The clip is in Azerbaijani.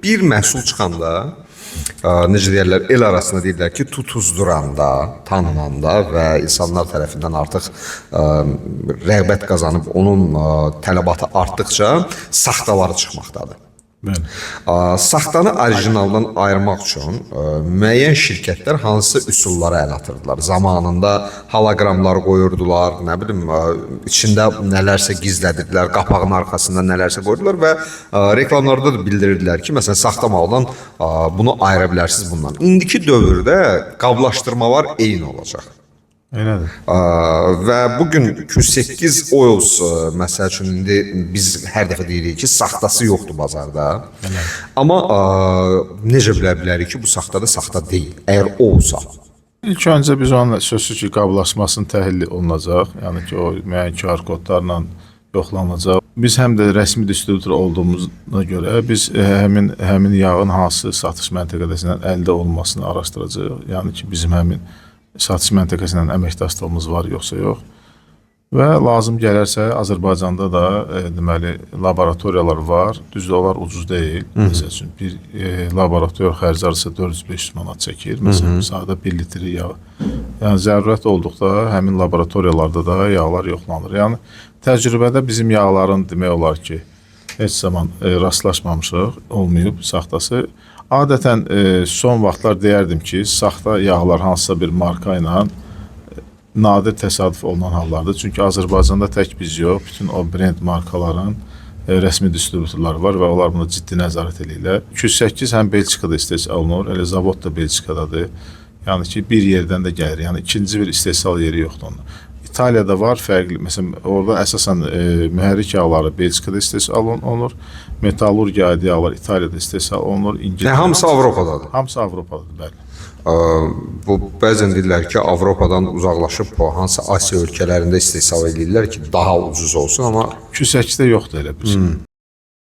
Bir məhsul çıxanda, necə deyirlər, el arasında deyirlər ki, tutuzduranda, tanınanda və insanlar tərəfindən artıq rəğbət qazanıb onun tələbatı artdıqca saxtaları çıxmaqdadır. Bəli. Saxtanı orijinaldan ayırmaq üçün müəyyən şirkətlər hansı üsullara əl atırdılar. Zamanında holoqramlar qoyurdular, nə bilim, içində nələrsə gizlədirdilər, qapağın arxasında nələrsə qoyurdular və reklamlarda da bildirirdilər ki, məsələn, saxta maldan bunu ayıra bilərsiniz bundan. İndiki dövrdə qablaşdırmalar eyni olacaq. Elədir. Və bugün Q8 Oils, məsəl üçün, indi biz hər dəfə deyirik ki, saxtası yoxdur bazarda. Amma necə bilə bilərik ki, bu saxtadır, saxta deyil, əgər olsa. İlk öncə biz onun sözsüz ki, qablaşmasının təhlil olunacaq. Yəni ki, o müəyyən QR kodlarla yoxlanılacaq. Biz həm də rəsmi distributor olduğumuzda görə biz həmin yağın hansı satış məntəqəsindən əldə olunmasını araşdıracağıq. Yəni ki, bizim həmin satış məntəqəsindən əməkdaşlığımız var, yoxsa yox. Və lazım gələrsə Azərbaycanda da deməli laboratoriyalar var. Düzdür, onlar ucuz deyil. Məsəl üçün bir laboratoriya xərci arası 400-500 manat çəkir. Məsələn, sadə 1 litri yağ. Yəni zərurət olduqda həmin laboratoriyalarda da yağlar yoxlanır. Yəni təcrübədə bizim yağların demək olar ki, heç zaman rastlaşmamışıq, olmayıb saxtası. Adətən son vaxtlar deyərdim ki, saxta yağlar hansısa bir marka ilə nadir təsadüf olunan hallardır. Çünki Azərbaycanda tək biz yox, bütün o brend markaların rəsmi distributorları var və onlar buna ciddi nəzarət edirlər. 208 həm Belçikada istehsal olunur, elə zavod da Belçikadadır. Yəni ki, bir yerdən də gəlir. Yəni ikinci bir istehsal yeri yoxdur onun. İtaliyada var fərqli, məsələn, orada əsasən mühərrik yağları Belçikada istehsal olunur, metallurgiya aid yağlar İtaliyada istehsal olunur, İngiltərədə. Hamısı Avropadadır. Hamısı Avropadadır, bəli. Bu bəzən deyirlər ki, Avropadan uzaqlaşıb hansı Asiya ölkələrində istehsal edirlər ki, daha ucuz olsun, amma Q8-də yoxdur elə bir şey.